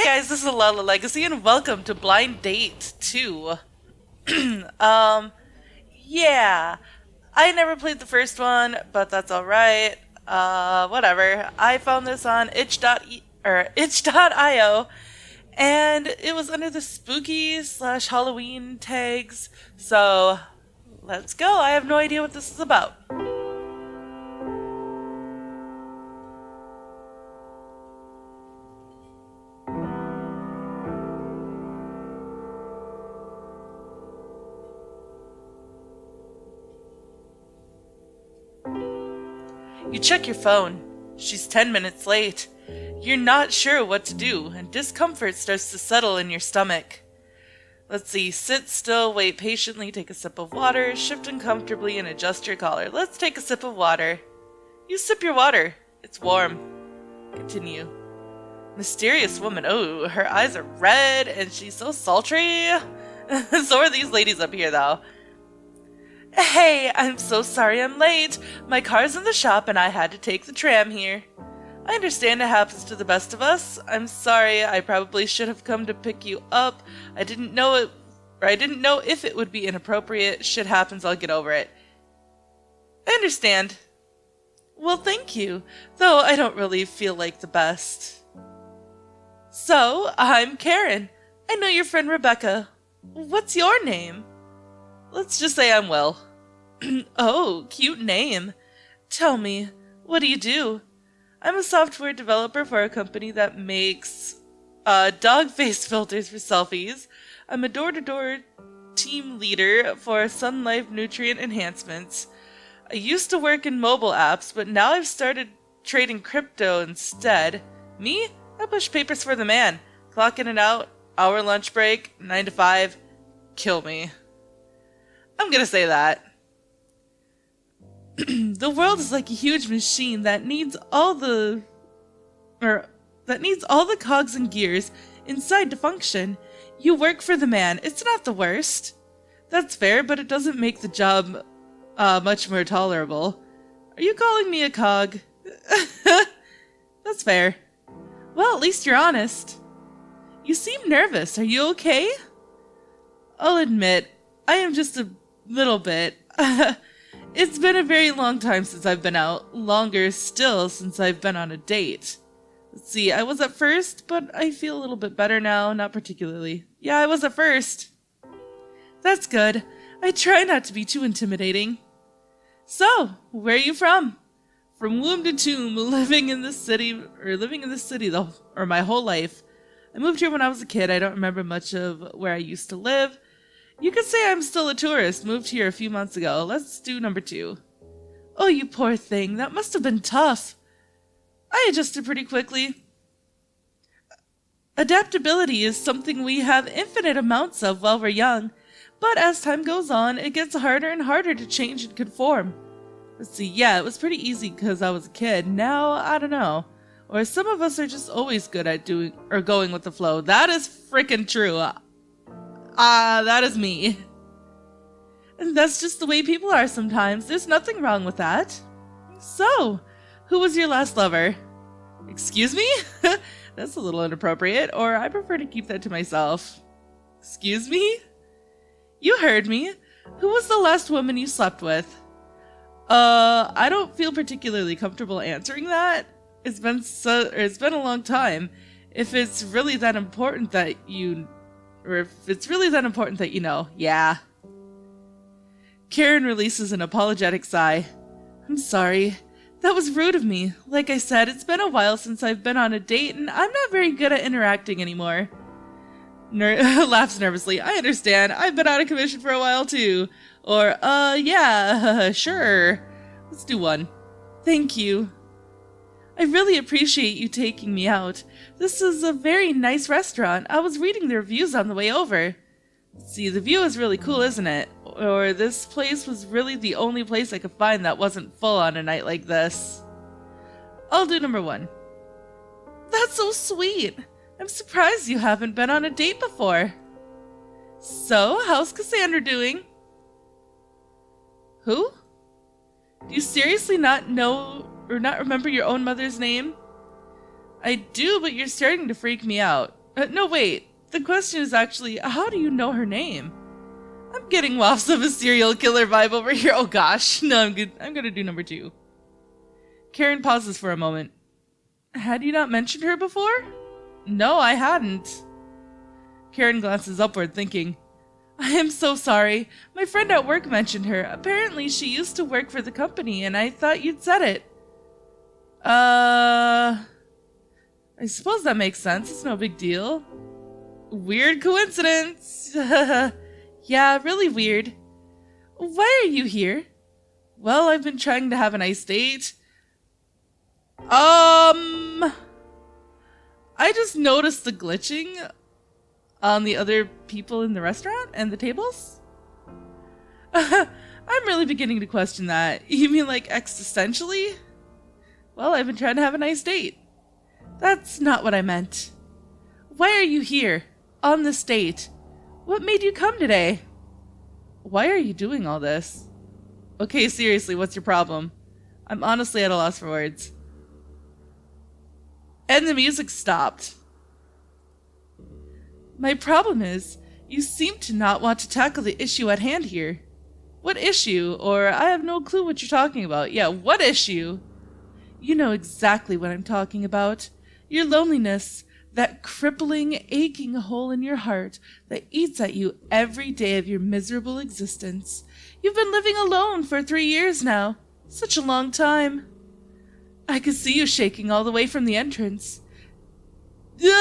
guys, this is Lala Legacy, and welcome to Blind Date 2. Yeah, I never played the first one, but that's alright. Whatever. I found this on itch.io, and it was under the spooky slash Halloween tags, so let's go. I have no idea what this is about. You check your phone. She's 10 minutes late. You're not sure what to do, and discomfort starts to settle in your stomach. Let's see. Sit still, wait patiently, take a sip of water, shift uncomfortably, and adjust your collar. Let's take a sip of water. You sip your water. It's warm. Continue. Mysterious woman. Oh, her eyes are red, and she's so sultry. So are these ladies up here, though. Hey, I'm so sorry I'm late. My car's in the shop and I had to take the tram here. I understand it happens to the best of us. I'm sorry, I probably should have come to pick you up. I didn't know if it would be inappropriate. Shit happens, I'll get over it. I understand. Well, thank you, though I don't really feel like the best. So, I'm Karen. I know your friend Rebecca. What's your name? Let's just say I'm Will. Oh, cute name. Tell me, what do you do? I'm a software developer for a company that makes dog face filters for selfies. I'm a door-to-door team leader for Sun Life Nutrient Enhancements. I used to work in mobile apps, but now I've started trading crypto instead. Me? I push papers for the man. Clock in and out, hour lunch break, 9 to 5. Kill me. I'm gonna say that. The world is like a huge machine that needs all the cogs and gears inside to function. You work for the man. It's not the worst. That's fair, but it doesn't make the job much more tolerable. Are you calling me a cog? That's fair. Well, at least you're honest. You seem nervous. Are you okay? I'll admit, I am just a little bit. It's been a very long time since I've been out. Longer still since I've been on a date. Let's see, I was at first, but I feel a little bit better now. Not particularly. Yeah, I was at first. That's good. I try not to be too intimidating. So, where are you from? From womb to tomb, living in this city my whole life. I moved here when I was a kid. I don't remember much of where I used to live. You could say I'm still a tourist, moved here a few months ago. Let's do number 2. Oh, you poor thing, that must have been tough. I adjusted pretty quickly. Adaptability is something we have infinite amounts of while we're young, but as time goes on, it gets harder and harder to change and conform. Let's see, yeah, it was pretty easy because I was a kid. Now, I don't know. Or some of us are just always good at going with the flow. That is freaking true. That is me. And that's just the way people are sometimes. There's nothing wrong with that. So, who was your last lover? Excuse me? That's a little inappropriate, or I prefer to keep that to myself. Excuse me? You heard me. Who was the last woman you slept with? I don't feel particularly comfortable answering that. It's been a long time. If it's really that important that you know, yeah. Karen releases an apologetic sigh. I'm sorry. That was rude of me. Like I said, it's been a while since I've been on a date, and I'm not very good at interacting anymore. Laughs nervously. I understand. I've been out of commission for a while, too. Or, yeah, sure. Let's do one. Thank you. I really appreciate you taking me out. This is a very nice restaurant. I was reading the reviews on the way over. See, the view is really cool, isn't it? Or this place was really the only place I could find that wasn't full on a night like this. I'll do number 1. That's so sweet. I'm surprised you haven't been on a date before. So, how's Cassandra doing? Who? Do you seriously not know or not remember your own mother's name? I do, but you're starting to freak me out. No, wait. The question is actually, how do you know her name? I'm getting wafts of a serial killer vibe over here. Oh gosh. No, I'm good. I'm gonna do number 2. Karen pauses for a moment. Had you not mentioned her before? No, I hadn't. Karen glances upward, thinking, I am so sorry. My friend at work mentioned her. Apparently she used to work for the company, and I thought you'd said it. I suppose that makes sense. It's no big deal. Weird coincidence. Yeah, really weird. Why are you here? Well, I've been trying to have a nice date. I just noticed the glitching on the other people in the restaurant and the tables. I'm really beginning to question that. You mean like existentially? Well, I've been trying to have a nice date. That's not what I meant. Why are you here? On this date? What made you come today? Why are you doing all this? Okay, seriously, what's your problem? I'm honestly at a loss for words. And the music stopped. My problem is, you seem to not want to tackle the issue at hand here. What issue? Or I have no clue what you're talking about. Yeah, what issue? You know exactly what I'm talking about. Your loneliness, that crippling, aching hole in your heart that eats at you every day of your miserable existence. You've been living alone for 3 years now. Such a long time. I could see you shaking all the way from the entrance. Did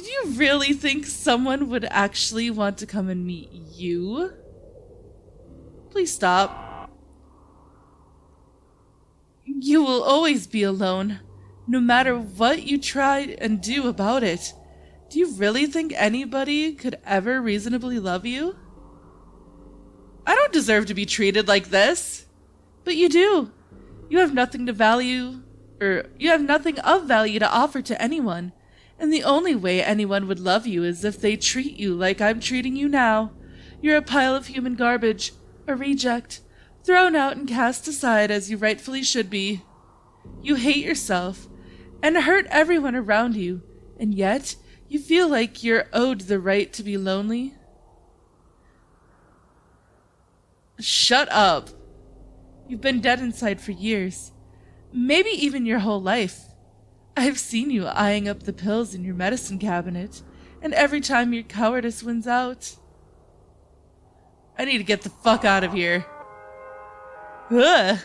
you really think someone would actually want to come and meet you? Please stop. You will always be alone, no matter what you try and do about it. Do you really think anybody could ever reasonably love you? I don't deserve to be treated like this. But you do. You have nothing to value, or you have nothing of value to offer to anyone. And the only way anyone would love you is if they treat you like I'm treating you now. You're a pile of human garbage, a reject, thrown out and cast aside as you rightfully should be. You hate yourself and hurt everyone around you, and yet you feel like you're owed the right to be lonely. Shut up. You've been dead inside for years, maybe even your whole life. I've seen you eyeing up the pills in your medicine cabinet, and every time your cowardice wins out. I need to get the fuck out of here. Ugh.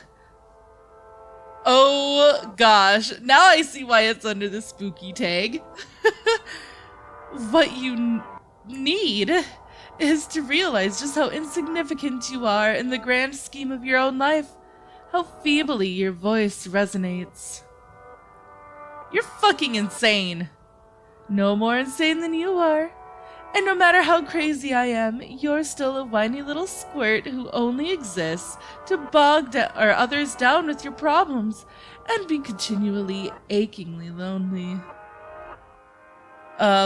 Oh gosh, now I see why it's under the spooky tag. What you need is to realize just how insignificant you are in the grand scheme of your own life. How feebly your voice resonates. You're fucking insane. No more insane than you are. And no matter how crazy I am, you're still a whiny little squirt who only exists to bog others down with your problems and be continually, achingly lonely.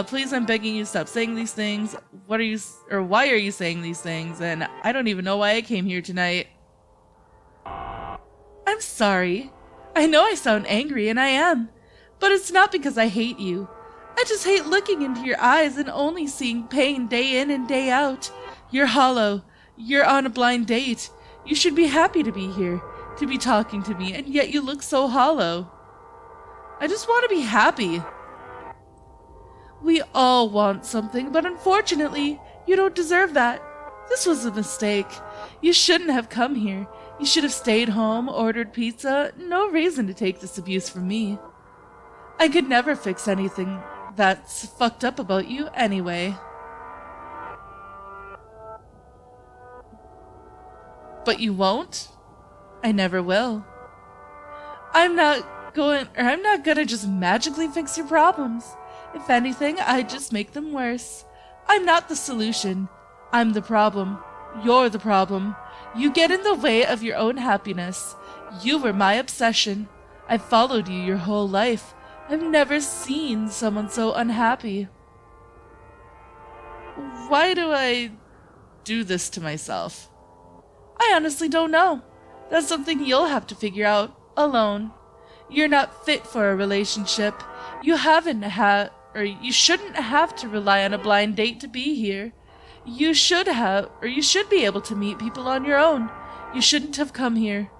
Please, I'm begging you, stop saying these things. Why are you saying these things? And I don't even know why I came here tonight. I'm sorry. I know I sound angry, and I am. But it's not because I hate you. I just hate looking into your eyes and only seeing pain day in and day out. You're hollow. You're on a blind date. You should be happy to be here, to be talking to me, and yet you look so hollow. I just want to be happy. We all want something, but unfortunately, you don't deserve that. This was a mistake. You shouldn't have come here. You should have stayed home, ordered pizza. No reason to take this abuse from me. I could never fix anything that's fucked up about you anyway. But you won't? I never will. I'm not gonna just magically fix your problems. If anything, I just make them worse. I'm not the solution. I'm the problem. You're the problem. You get in the way of your own happiness. You were my obsession. I've followed you your whole life. I've never seen someone so unhappy. Why do I do this to myself? I honestly don't know. That's something you'll have to figure out alone. You're not fit for a relationship. You you shouldn't have to rely on a blind date to be here. You should be able to meet people on your own. You shouldn't have come here.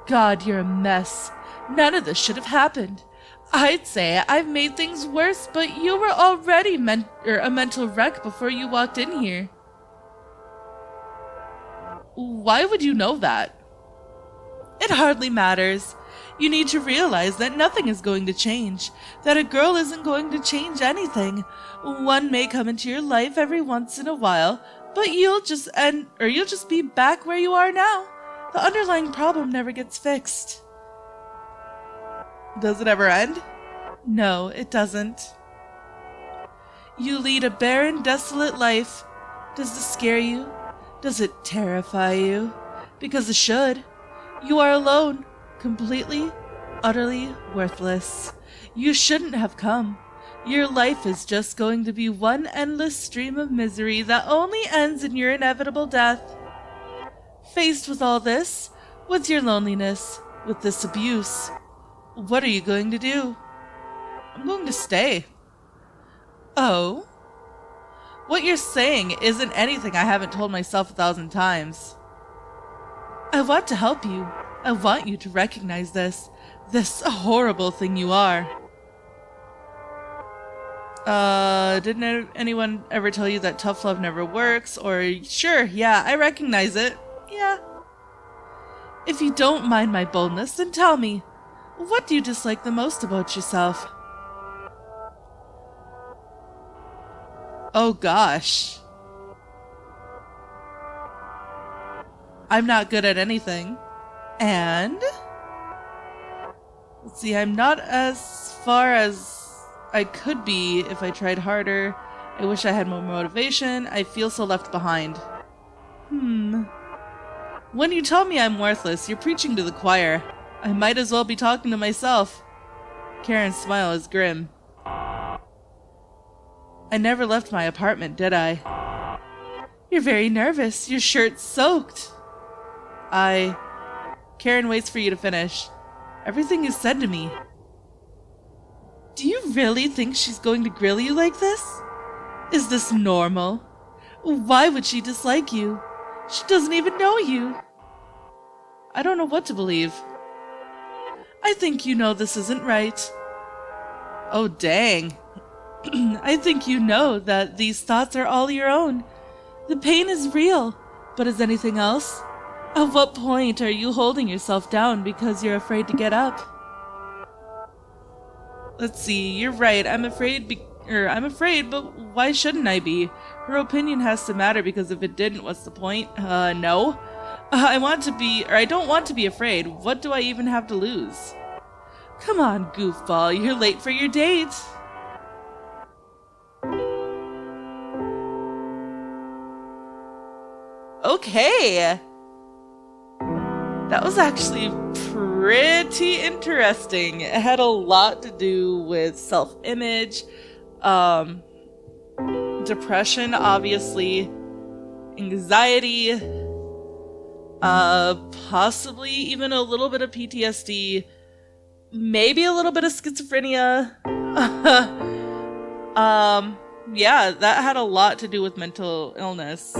God, you're a mess. None of this should have happened. I'd say I've made things worse, but you were already a mental wreck before you walked in here. Why would you know that? It hardly matters. You need to realize that nothing is going to change, that a girl isn't going to change anything. One may come into your life every once in a while, but you'll just be back where you are now. The underlying problem never gets fixed. Does it ever end? No, it doesn't. You lead a barren, desolate life. Does this scare you? Does it terrify you? Because it should. You are alone, completely, utterly worthless. You shouldn't have come. Your life is just going to be one endless stream of misery that only ends in your inevitable death. Faced with all this, with your loneliness, with this abuse, what are you going to do? I'm going to stay. Oh? What you're saying isn't anything I haven't told myself 1,000 times. I want to help you. I want you to recognize this horrible thing you are. Didn't anyone ever tell you that tough love never works? Or, sure, yeah, I recognize it. Yeah. If you don't mind my boldness, then tell me, what do you dislike the most about yourself? Oh gosh. I'm not good at anything. And? Let's see, I'm not as far as I could be if I tried harder. I wish I had more motivation. I feel so left behind. When you tell me I'm worthless, you're preaching to the choir. I might as well be talking to myself. Karen's smile is grim. I never left my apartment, did I? You're very nervous. Your shirt's soaked. Karen waits for you to finish. Everything is said to me. Do you really think she's going to grill you like this? Is this normal? Why would she dislike you? She doesn't even know you. I don't know what to believe. I think you know this isn't right. Oh, dang. I think you know that these thoughts are all your own. The pain is real, but is anything else? At what point are you holding yourself down because you're afraid to get up? Let's see, you're right. I'm afraid, but why shouldn't I be? Her opinion has to matter, because if it didn't, what's the point? No. I don't want to be afraid. What do I even have to lose? Come on, goofball, you're late for your date. Okay. That was actually pretty interesting. It had a lot to do with self-image, depression, obviously, anxiety, possibly even a little bit of PTSD, maybe a little bit of schizophrenia. Yeah, that had a lot to do with mental illness.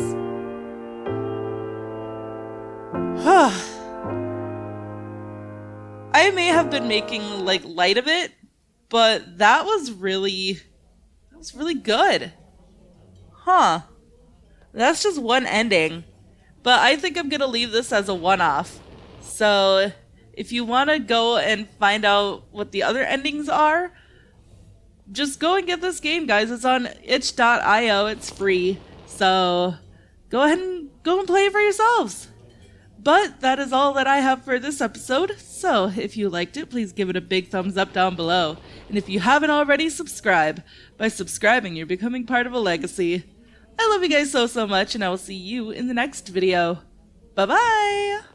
I may have been making light of it, but that was really good. Huh. That's just one ending. But I think I'm gonna leave this as a one-off. So if you wanna go and find out what the other endings are, just go and get this game, guys. It's on itch.io. It's free. So go ahead and play it for yourselves. But that is all that I have for this episode, so if you liked it, please give it a big thumbs up down below. And if you haven't already, subscribe. By subscribing, you're becoming part of a legacy. I love you guys so much, and I will see you in the next video. Bye-bye!